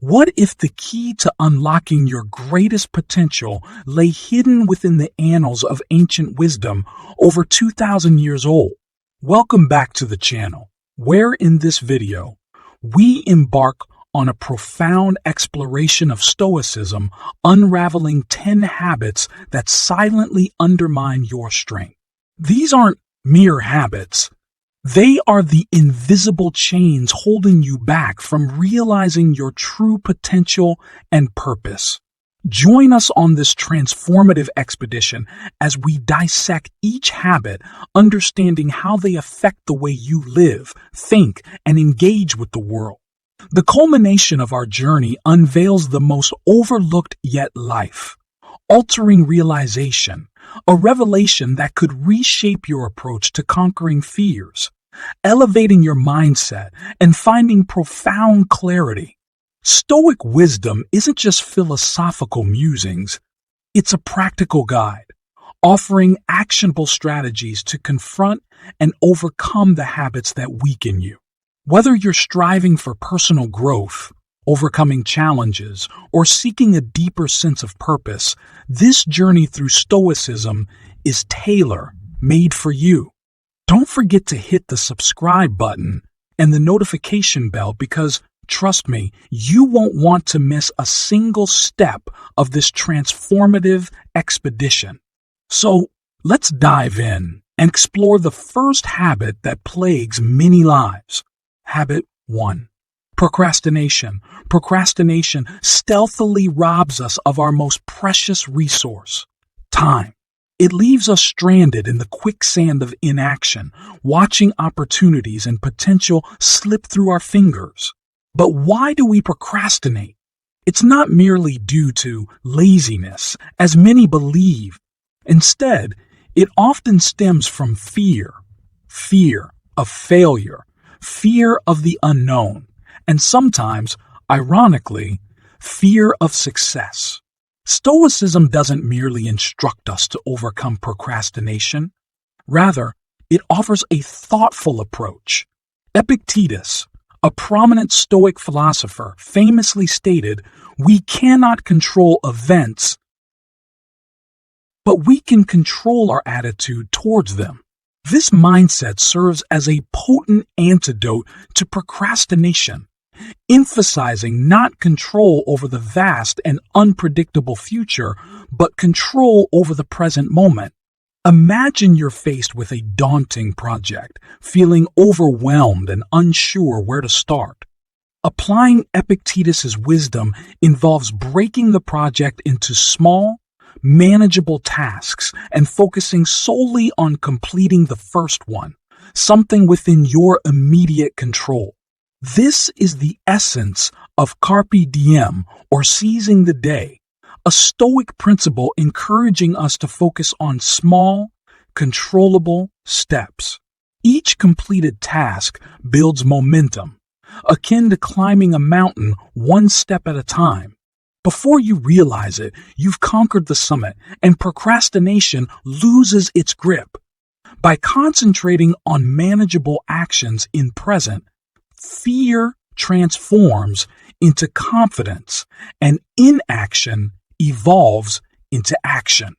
What if the key to unlocking your greatest potential lay hidden within the annals of ancient wisdom over 2,000 years old? Welcome back to the channel, where in this video, we embark on a profound exploration of Stoicism, unraveling 10 habits that silently undermine your strength. These aren't mere habits. They are the invisible chains holding you back from realizing your true potential and purpose. Join us on this transformative expedition as we dissect each habit, understanding how they affect the way you live, think, and engage with the world. The culmination of our journey unveils the most overlooked yet life-altering realization, a revelation that could reshape your approach to conquering fears, elevating your mindset, and finding profound clarity. Stoic wisdom isn't just philosophical musings, it's a practical guide, offering actionable strategies to confront and overcome the habits that weaken you. Whether you're striving for personal growth, overcoming challenges, or seeking a deeper sense of purpose, this journey through Stoicism is tailor-made for you. Don't forget to hit the subscribe button and the notification bell because, trust me, you won't want to miss a single step of this transformative expedition. So, let's dive in and explore the first habit that plagues many lives. Habit 1. Procrastination. Procrastination stealthily robs us of our most precious resource, time. It leaves us stranded in the quicksand of inaction, watching opportunities and potential slip through our fingers. But why do we procrastinate? It's not merely due to laziness, as many believe. Instead, it often stems from fear of failure, fear of the unknown, and sometimes, ironically, fear of success. Stoicism doesn't merely instruct us to overcome procrastination. Rather, it offers a thoughtful approach. Epictetus, a prominent Stoic philosopher, famously stated, "We cannot control events, but we can control our attitude towards them." This mindset serves as a potent antidote to procrastination, emphasizing not control over the vast and unpredictable future, but control over the present moment. Imagine you're faced with a daunting project, feeling overwhelmed and unsure where to start. Applying Epictetus's wisdom involves breaking the project into small, manageable tasks and focusing solely on completing the first one, something within your immediate control. This is the essence of carpe diem, or seizing the day, a Stoic principle encouraging us to focus on small, controllable steps. Each completed task builds momentum, akin to climbing a mountain one step at a time. Before you realize it, you've conquered the summit, and procrastination loses its grip. By concentrating on manageable actions in present, fear transforms into confidence, and inaction evolves into action.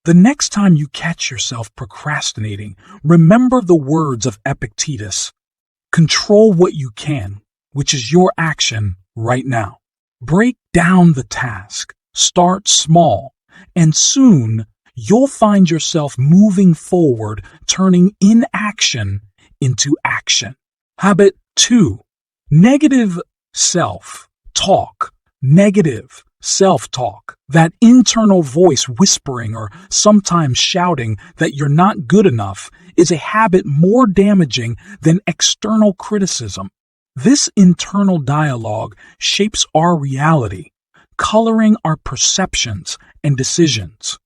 The next time you catch yourself procrastinating, remember the words of Epictetus: "Control what you can, which is your action right now." Break down the task, start small, and soon you'll find yourself moving forward, turning inaction into action. Habit 2. Negative self-talk. Negative self-talk. That internal voice whispering or sometimes shouting that you're not good enough is a habit more damaging than external criticism. This internal dialogue shapes our reality, coloring our perceptions and decisions.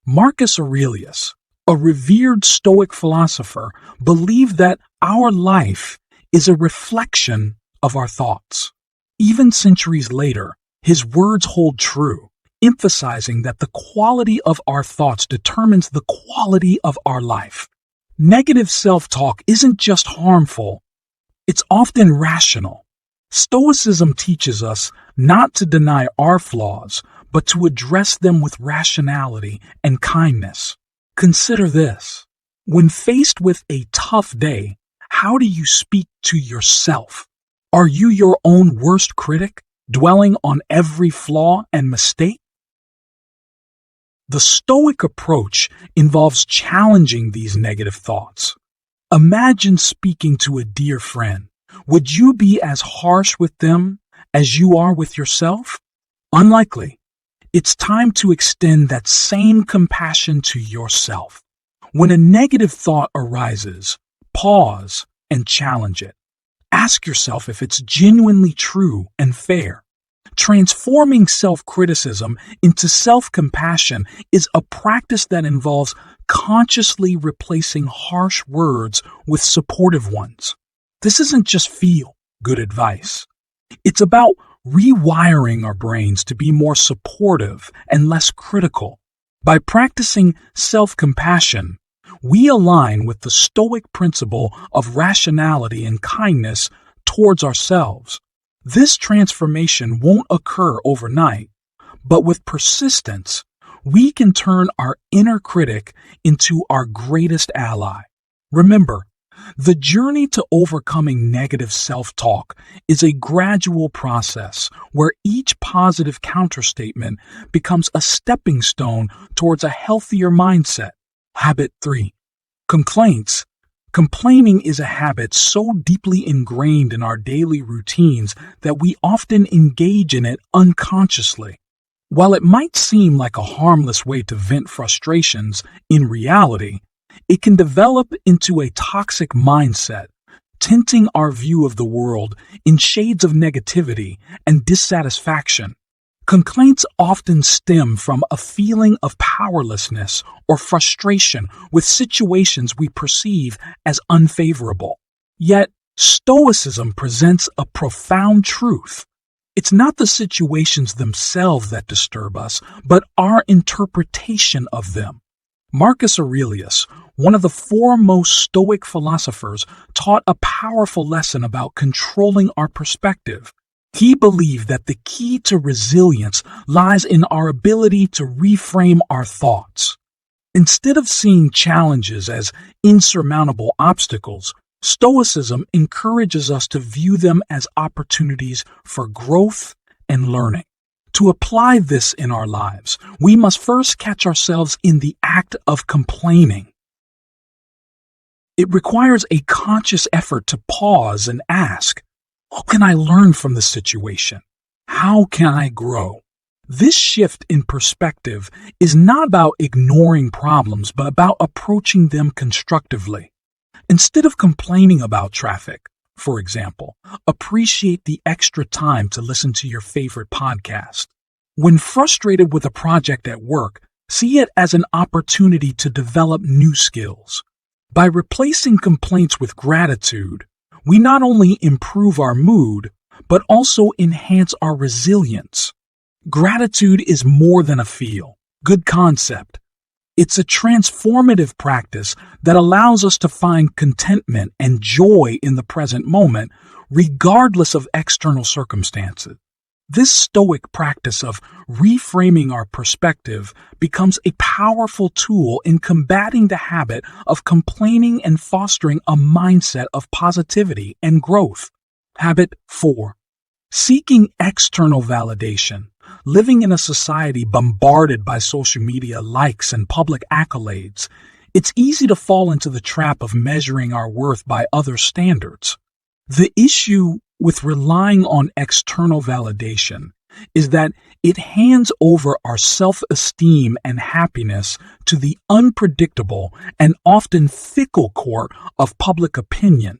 Marcus Aurelius, a revered Stoic philosopher, believed that our life is a reflection of our thoughts. Even centuries later, his words hold true, emphasizing that the quality of our thoughts determines the quality of our life. Negative self-talk isn't just harmful, it's often rational. Stoicism teaches us not to deny our flaws, but to address them with rationality and kindness. Consider this. When faced with a tough day, how do you speak to yourself? Are you your own worst critic, dwelling on every flaw and mistake? The Stoic approach involves challenging these negative thoughts. Imagine speaking to a dear friend. Would you be as harsh with them as you are with yourself? Unlikely. It's time to extend that same compassion to yourself. When a negative thought arises, pause and challenge it. Ask yourself if it's genuinely true and fair. Transforming self-criticism into self-compassion is a practice that involves consciously replacing harsh words with supportive ones. This isn't just feel good advice. It's about rewiring our brains to be more supportive and less critical. By practicing self-compassion, we align with the Stoic principle of rationality and kindness towards ourselves. This transformation won't occur overnight, but with persistence, we can turn our inner critic into our greatest ally. Remember, the journey to overcoming negative self-talk is a gradual process where each positive counterstatement becomes a stepping stone towards a healthier mindset. Habit 3. Complaints. Complaining is a habit so deeply ingrained in our daily routines that we often engage in it unconsciously. While it might seem like a harmless way to vent frustrations, in reality, it can develop into a toxic mindset, tinting our view of the world in shades of negativity and dissatisfaction. Complaints often stem from a feeling of powerlessness or frustration with situations we perceive as unfavorable. Yet, Stoicism presents a profound truth. It's not the situations themselves that disturb us, but our interpretation of them. Marcus Aurelius, one of the foremost Stoic philosophers, taught a powerful lesson about controlling our perspective. He believed that the key to resilience lies in our ability to reframe our thoughts. Instead of seeing challenges as insurmountable obstacles, Stoicism encourages us to view them as opportunities for growth and learning. To apply this in our lives, we must first catch ourselves in the act of complaining. It requires a conscious effort to pause and ask, what can I learn from the situation? How can I grow? This shift in perspective is not about ignoring problems, but about approaching them constructively. Instead of complaining about traffic, for example, appreciate the extra time to listen to your favorite podcast. When frustrated with a project at work, see it as an opportunity to develop new skills. By replacing complaints with gratitude, we not only improve our mood, but also enhance our resilience. Gratitude is more than a feel. Good concept. It's a transformative practice that allows us to find contentment and joy in the present moment, regardless of external circumstances. This Stoic practice of reframing our perspective becomes a powerful tool in combating the habit of complaining and fostering a mindset of positivity and growth. Habit 4. Seeking external validation. Living in a society bombarded by social media likes and public accolades, it's easy to fall into the trap of measuring our worth by other standards. The issue with relying on external validation is that it hands over our self-esteem and happiness to the unpredictable and often fickle court of public opinion.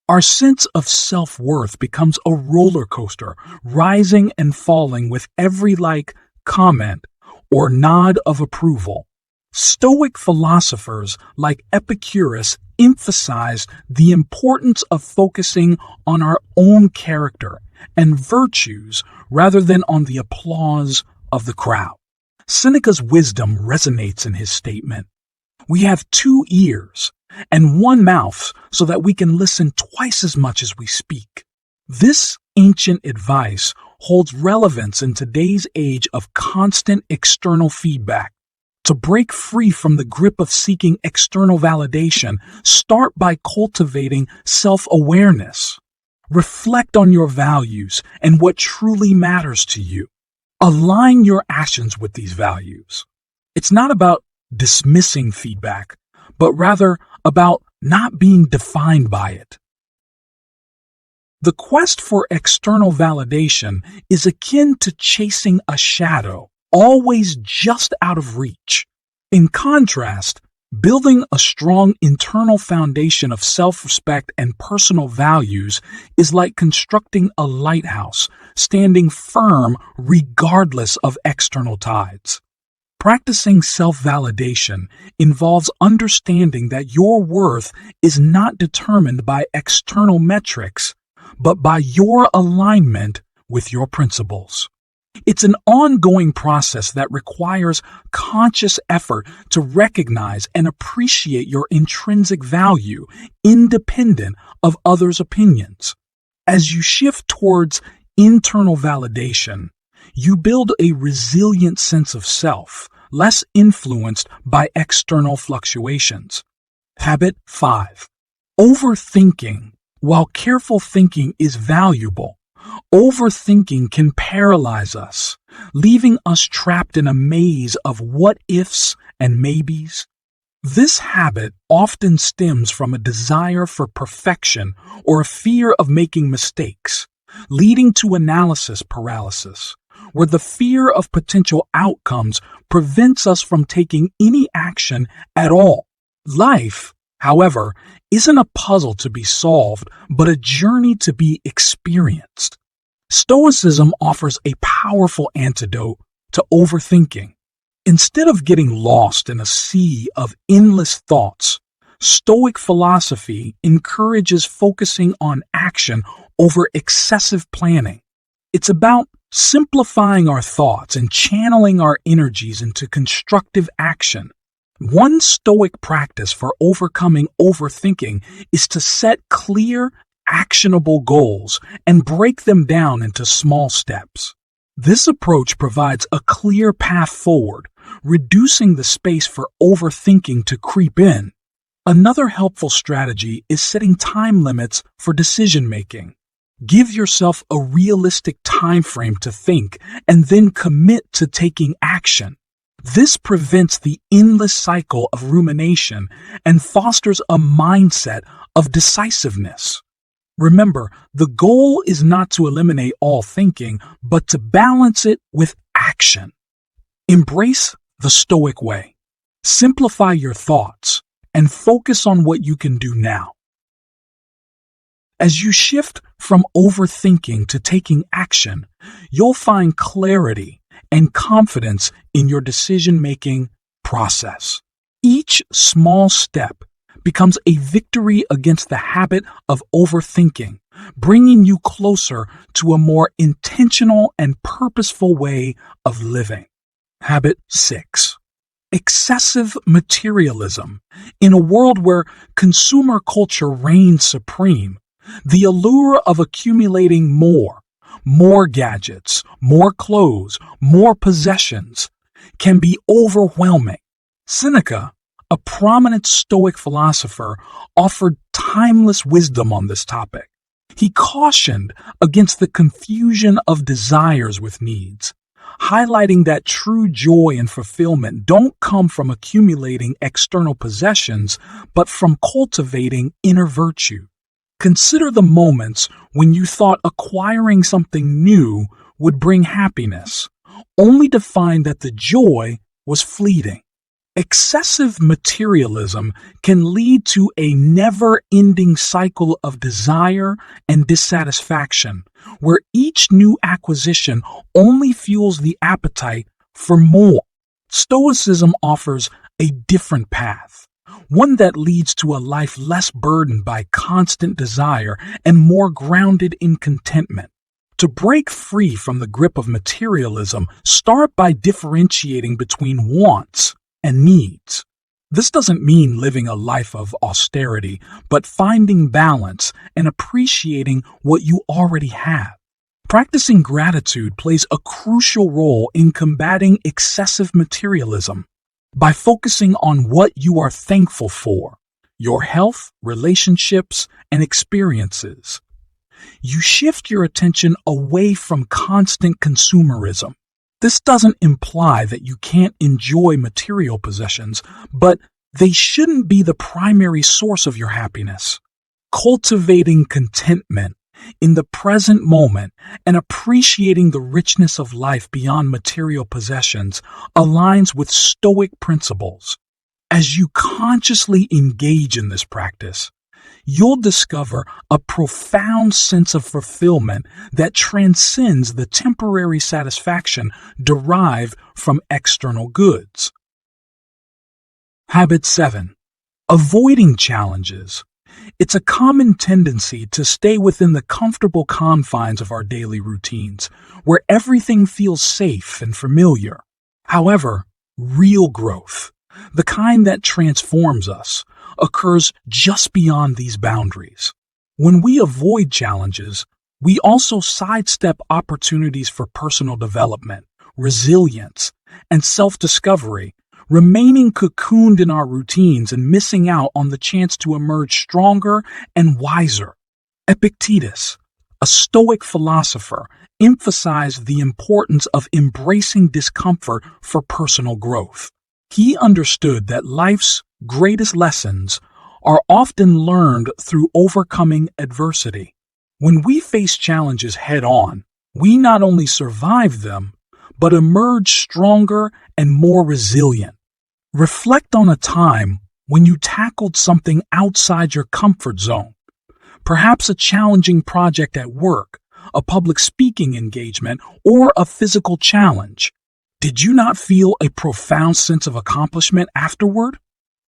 Our sense of self-worth becomes a roller coaster, rising and falling with every like, comment, or nod of approval. Stoic philosophers like Epicurus emphasized the importance of focusing on our own character and virtues rather than on the applause of the crowd. Seneca's wisdom resonates in his statement, "We have 2 ears and 1 mouth so that we can listen twice as much as we speak." This ancient advice holds relevance in today's age of constant external feedback. To break free from the grip of seeking external validation, start by cultivating self-awareness. Reflect on your values and what truly matters to you. Align your actions with these values. It's not about dismissing feedback, but rather about not being defined by it. The quest for external validation is akin to chasing a shadow, always just out of reach. In contrast, building a strong internal foundation of self-respect and personal values is like constructing a lighthouse, standing firm regardless of external tides. Practicing self-validation involves understanding that your worth is not determined by external metrics, but by your alignment with your principles. It's an ongoing process that requires conscious effort to recognize and appreciate your intrinsic value, independent of others' opinions. As you shift towards internal validation, you build a resilient sense of self, less influenced by external fluctuations. Habit 5. Overthinking. While careful thinking is valuable, overthinking can paralyze us, leaving us trapped in a maze of what-ifs and maybes. This habit often stems from a desire for perfection or a fear of making mistakes, leading to analysis paralysis, where the fear of potential outcomes prevents us from taking any action at all. Life, however, isn't a puzzle to be solved, but a journey to be experienced. Stoicism offers a powerful antidote to overthinking. Instead of getting lost in a sea of endless thoughts, Stoic philosophy encourages focusing on action over excessive planning. It's about simplifying our thoughts and channeling our energies into constructive action. One Stoic practice for overcoming overthinking is to set clear, actionable goals and break them down into small steps. This approach provides a clear path forward, reducing the space for overthinking to creep in. Another helpful strategy is setting time limits for decision-making. Give yourself a realistic time frame to think and then commit to taking action. This prevents the endless cycle of rumination and fosters a mindset of decisiveness. Remember, the goal is not to eliminate all thinking, but to balance it with action. Embrace the Stoic way. Simplify your thoughts and focus on what you can do now. As you shift from overthinking to taking action, you'll find clarity and confidence in your decision-making process. Each small step becomes a victory against the habit of overthinking, bringing you closer to a more intentional and purposeful way of living. Habit 6. Excessive materialism. In a world where consumer culture reigns supreme, the allure of accumulating more gadgets, more clothes, more possessions, can be overwhelming. Seneca, a prominent Stoic philosopher, offered timeless wisdom on this topic. He cautioned against the confusion of desires with needs, highlighting that true joy and fulfillment don't come from accumulating external possessions, but from cultivating inner virtue. Consider the moments when you thought acquiring something new would bring happiness, only to find that the joy was fleeting. Excessive materialism can lead to a never-ending cycle of desire and dissatisfaction, where each new acquisition only fuels the appetite for more. Stoicism offers a different path, one that leads to a life less burdened by constant desire and more grounded in contentment. To break free from the grip of materialism, start by differentiating between wants and needs. This doesn't mean living a life of austerity, but finding balance and appreciating what you already have. Practicing gratitude plays a crucial role in combating excessive materialism. By focusing on what you are thankful for, your health, relationships, and experiences, you shift your attention away from constant consumerism. This doesn't imply that you can't enjoy material possessions, but they shouldn't be the primary source of your happiness. Cultivating contentment in the present moment and appreciating the richness of life beyond material possessions aligns with Stoic principles. As you consciously engage in this practice, you'll discover a profound sense of fulfillment that transcends the temporary satisfaction derived from external goods. Habit 7. Avoiding challenges. It's a common tendency to stay within the comfortable confines of our daily routines, where everything feels safe and familiar. However, real growth, the kind that transforms us, occurs just beyond these boundaries. When we avoid challenges, we also sidestep opportunities for personal development, resilience, and self-discovery, remaining cocooned in our routines and missing out on the chance to emerge stronger and wiser. Epictetus, a Stoic philosopher, emphasized the importance of embracing discomfort for personal growth. He understood that life's greatest lessons are often learned through overcoming adversity. When we face challenges head-on, we not only survive them, but emerge stronger and more resilient. Reflect on a time when you tackled something outside your comfort zone, perhaps a challenging project at work, a public speaking engagement, or a physical challenge. Did you not feel a profound sense of accomplishment afterward?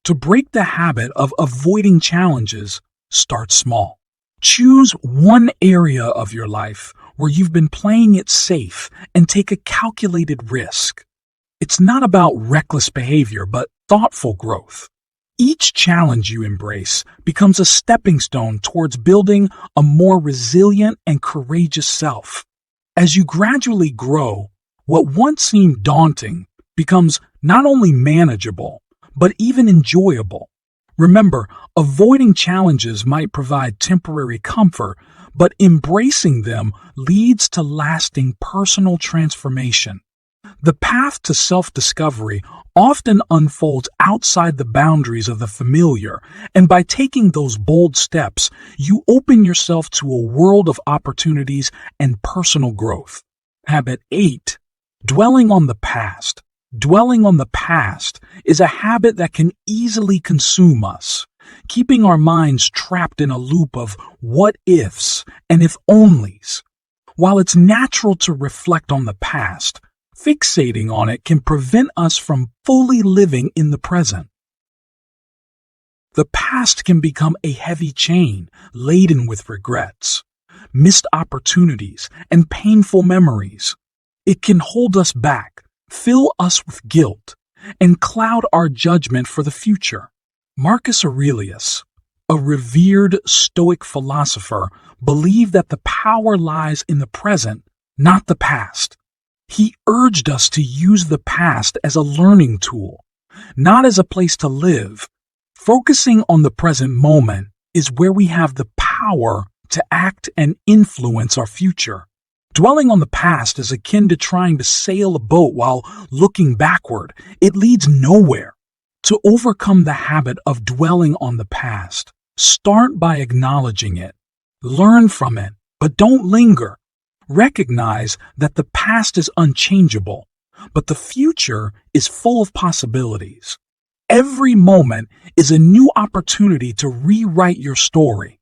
To break the habit of avoiding challenges, start small. Choose one area of your life where you've been playing it safe and take a calculated risk. It's not about reckless behavior, but thoughtful growth. Each challenge you embrace becomes a stepping stone towards building a more resilient and courageous self. As you gradually grow, what once seemed daunting becomes not only manageable, but even enjoyable. Remember, avoiding challenges might provide temporary comfort, but embracing them leads to lasting personal transformation. The path to self-discovery often unfolds outside the boundaries of the familiar, and by taking those bold steps, you open yourself to a world of opportunities and personal growth. Habit 8. Dwelling on the past. Dwelling on the past is a habit that can easily consume us, keeping our minds trapped in a loop of what-ifs and if-onlys. While it's natural to reflect on the past, fixating on it can prevent us from fully living in the present. The past can become a heavy chain laden with regrets, missed opportunities, and painful memories. It can hold us back, fill us with guilt, and cloud our judgment for the future. Marcus Aurelius, a revered Stoic philosopher, believed that the power lies in the present, not the past. He urged us to use the past as a learning tool, not as a place to live. Focusing on the present moment is where we have the power to act and influence our future. Dwelling on the past is akin to trying to sail a boat while looking backward. It leads nowhere. To overcome the habit of dwelling on the past, start by acknowledging it. Learn from it, but don't linger. Recognize that the past is unchangeable, but the future is full of possibilities. Every moment is a new opportunity to rewrite your story.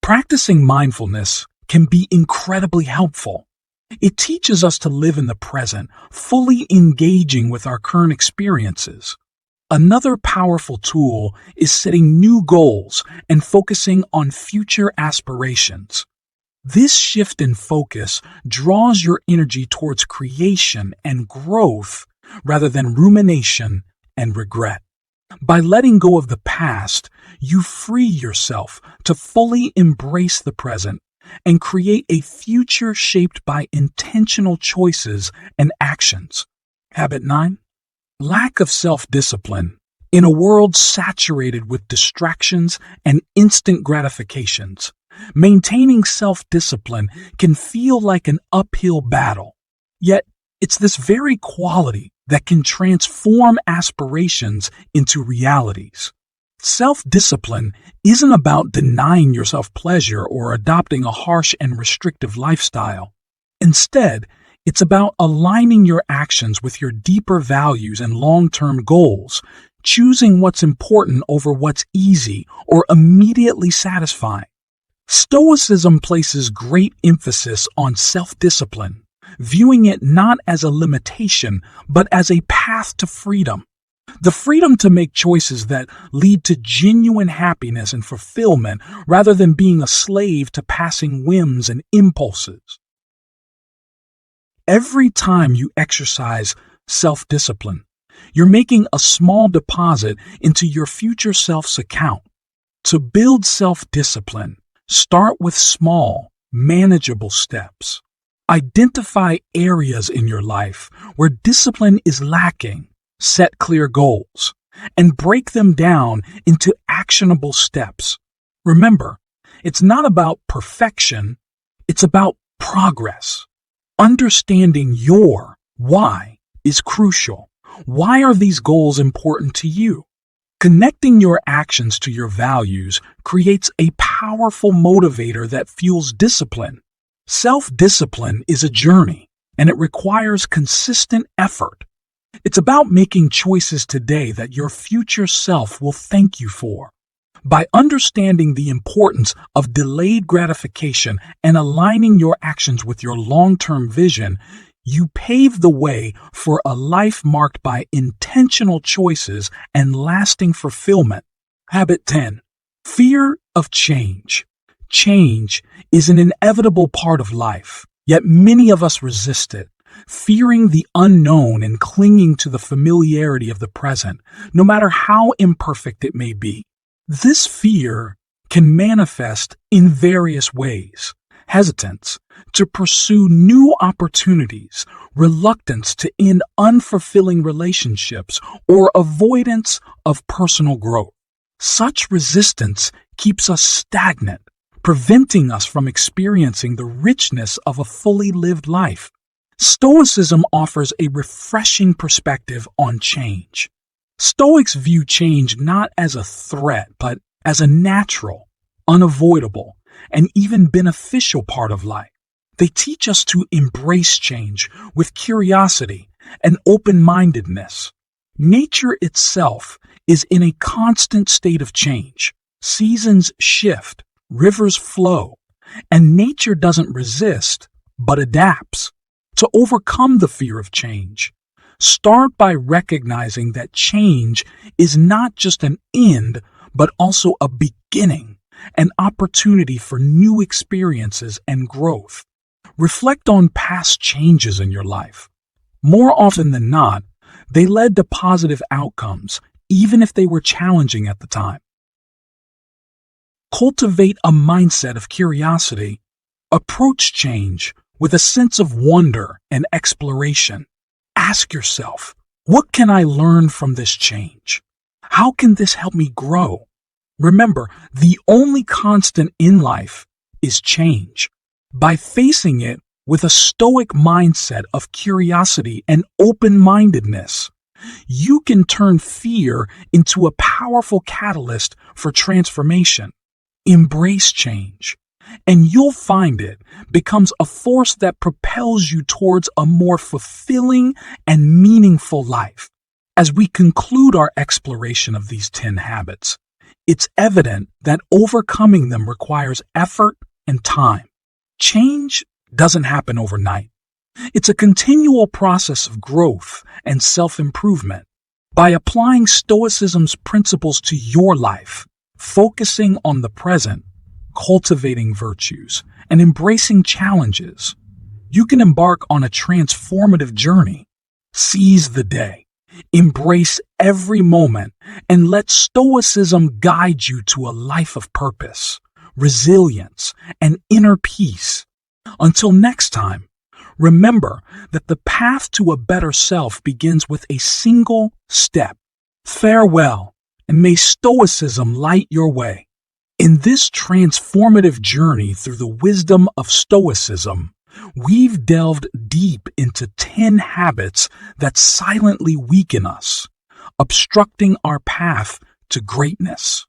Practicing mindfulness can be incredibly helpful. It teaches us to live in the present, fully engaging with our current experiences. Another powerful tool is setting new goals and focusing on future aspirations. This shift in focus draws your energy towards creation and growth rather than rumination and regret. By letting go of the past, you free yourself to fully embrace the present and create a future shaped by intentional choices and actions. Habit 9. Lack of self-discipline. In a world saturated with distractions and instant gratifications, maintaining self-discipline can feel like an uphill battle. Yet, it's this very quality that can transform aspirations into realities. Self-discipline isn't about denying yourself pleasure or adopting a harsh and restrictive lifestyle. Instead, it's about aligning your actions with your deeper values and long-term goals, choosing what's important over what's easy or immediately satisfying. Stoicism places great emphasis on self-discipline, viewing it not as a limitation, but as a path to freedom. The freedom to make choices that lead to genuine happiness and fulfillment rather than being a slave to passing whims and impulses. Every time you exercise self-discipline, you're making a small deposit into your future self's account. To build self-discipline, start with small, manageable steps. Identify areas in your life where discipline is lacking, set clear goals, and break them down into actionable steps. Remember, it's not about perfection, it's about progress. Understanding your why is crucial. Why are these goals important to you? Connecting your actions to your values creates a powerful motivator that fuels discipline. Self-discipline is a journey, and it requires consistent effort. It's about making choices today that your future self will thank you for. By understanding the importance of delayed gratification and aligning your actions with your long-term vision, you pave the way for a life marked by intentional choices and lasting fulfillment. Habit 10. Fear of change. Change is an inevitable part of life, yet many of us resist it, fearing the unknown and clinging to the familiarity of the present, no matter how imperfect it may be. This fear can manifest in various ways: hesitance to pursue new opportunities, reluctance to end unfulfilling relationships, or avoidance of personal growth. Such resistance keeps us stagnant, preventing us from experiencing the richness of a fully lived life. Stoicism offers a refreshing perspective on change. Stoics view change not as a threat, but as a natural, unavoidable, and even beneficial part of life. They teach us to embrace change with curiosity and open-mindedness. Nature itself is in a constant state of change. Seasons shift, rivers flow, and nature doesn't resist, but adapts. To overcome the fear of change, start by recognizing that change is not just an end, but also a beginning, an opportunity for new experiences and growth. Reflect on past changes in your life. More often than not, they led to positive outcomes, even if they were challenging at the time. Cultivate a mindset of curiosity. Approach change with a sense of wonder and exploration. Ask yourself, what can I learn from this change? How can this help me grow? Remember, the only constant in life is change. By facing it with a stoic mindset of curiosity and open-mindedness, you can turn fear into a powerful catalyst for transformation. Embrace change, and you'll find it becomes a force that propels you towards a more fulfilling and meaningful life. As we conclude our exploration of these 10 habits, it's evident that overcoming them requires effort and time. Change doesn't happen overnight. It's a continual process of growth and self-improvement. By applying Stoicism's principles to your life, focusing on the present, cultivating virtues, and embracing challenges, you can embark on a transformative journey. Seize the day. Embrace every moment and let Stoicism guide you to a life of purpose, resilience, and inner peace. Until next time, remember that the path to a better self begins with a single step. Farewell, and may Stoicism light your way. In this transformative journey through the wisdom of Stoicism, we've delved deep into 10 habits that silently weaken us, obstructing our path to greatness.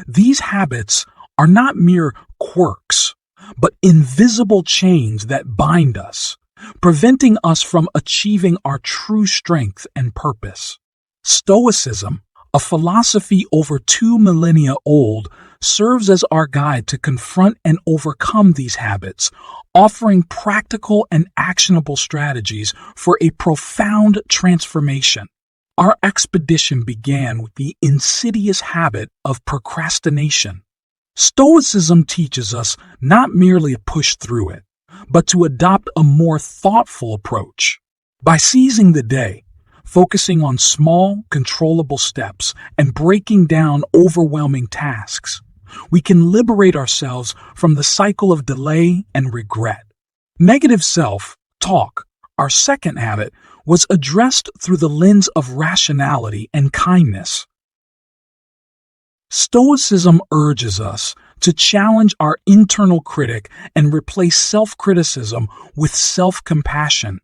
These habits are not mere quirks, but invisible chains that bind us, preventing us from achieving our true strength and purpose. Stoicism, a philosophy over 2 millennia old, serves as our guide to confront and overcome these habits, offering practical and actionable strategies for a profound transformation. Our expedition began with the insidious habit of procrastination. Stoicism teaches us not merely to push through it, but to adopt a more thoughtful approach. By seizing the day, focusing on small, controllable steps, and breaking down overwhelming tasks, we can liberate ourselves from the cycle of delay and regret. Negative self-talk, our second habit, was addressed through the lens of rationality and kindness. Stoicism urges us to challenge our internal critic and replace self-criticism with self-compassion.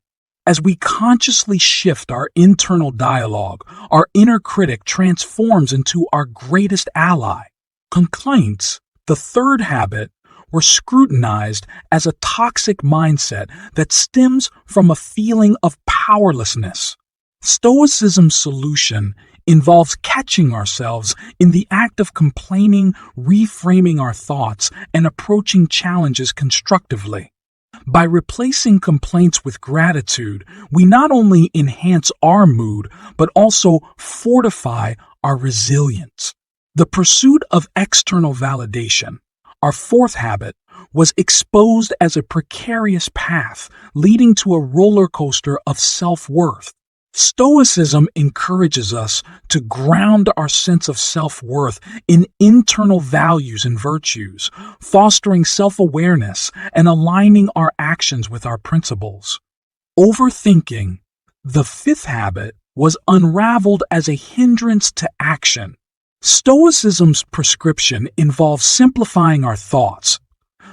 As we consciously shift our internal dialogue, our inner critic transforms into our greatest ally. Complaints, the third habit, were scrutinized as a toxic mindset that stems from a feeling of powerlessness. Stoicism's solution involves catching ourselves in the act of complaining, reframing our thoughts, and approaching challenges constructively. By replacing complaints with gratitude, we not only enhance our mood, but also fortify our resilience. The pursuit of external validation, our fourth habit, was exposed as a precarious path leading to a roller coaster of self-worth. Stoicism encourages us to ground our sense of self-worth in internal values and virtues, fostering self-awareness and aligning our actions with our principles. Overthinking, the fifth habit, was unraveled as a hindrance to action. Stoicism's prescription involves simplifying our thoughts,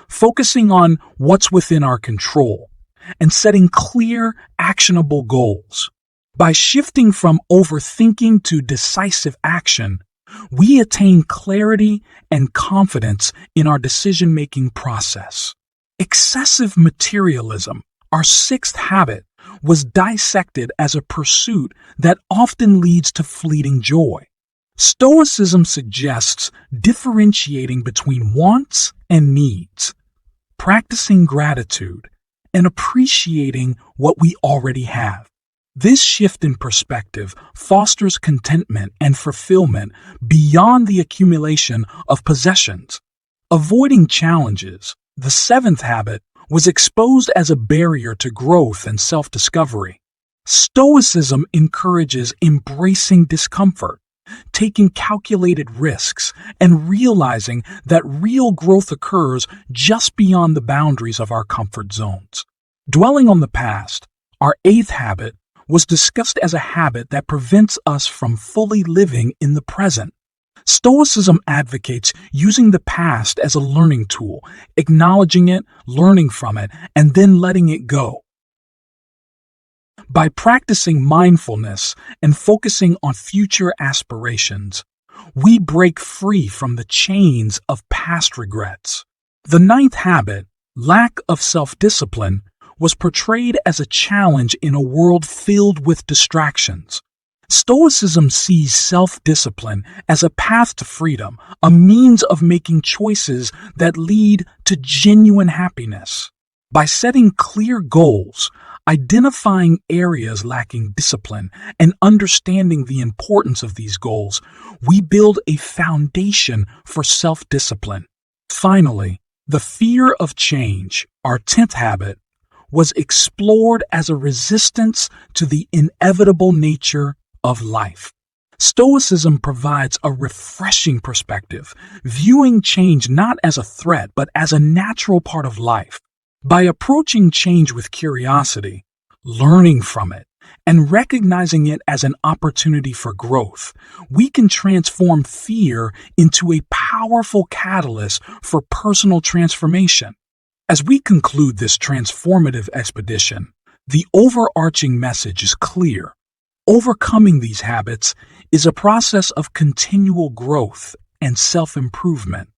focusing on what's within our control, and setting clear, actionable goals. By shifting from overthinking to decisive action, we attain clarity and confidence in our decision-making process. Excessive materialism, our sixth habit, was dissected as a pursuit that often leads to fleeting joy. Stoicism suggests differentiating between wants and needs, practicing gratitude, and appreciating what we already have. This shift in perspective fosters contentment and fulfillment beyond the accumulation of possessions. Avoiding challenges, the seventh habit, was exposed as a barrier to growth and self-discovery. Stoicism encourages embracing discomfort, taking calculated risks, and realizing that real growth occurs just beyond the boundaries of our comfort zones. Dwelling on the past, our eighth habit, was discussed as a habit that prevents us from fully living in the present. Stoicism advocates using the past as a learning tool, acknowledging it, learning from it, and then letting it go. By practicing mindfulness and focusing on future aspirations, we break free from the chains of past regrets. The ninth habit, lack of self-discipline, was portrayed as a challenge in a world filled with distractions. Stoicism sees self-discipline as a path to freedom, a means of making choices that lead to genuine happiness. By setting clear goals, identifying areas lacking discipline, and understanding the importance of these goals, we build a foundation for self-discipline. Finally, the fear of change, our 10th habit, was explored as a resistance to the inevitable nature of life. Stoicism provides a refreshing perspective, viewing change not as a threat but as a natural part of life. By approaching change with curiosity, learning from it, and recognizing it as an opportunity for growth, we can transform fear into a powerful catalyst for personal transformation. As we conclude this transformative expedition, the overarching message is clear. Overcoming these habits is a process of continual growth and self-improvement.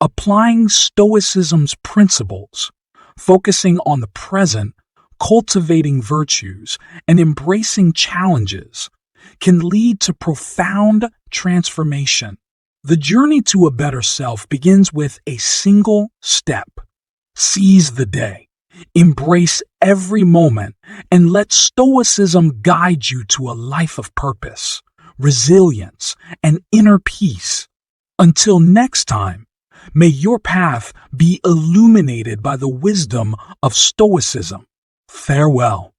Applying Stoicism's principles, focusing on the present, cultivating virtues, and embracing challenges can lead to profound transformation. The journey to a better self begins with a single step. Seize the day, embrace every moment, and let Stoicism guide you to a life of purpose, resilience, and inner peace. Until next time, may your path be illuminated by the wisdom of Stoicism. Farewell.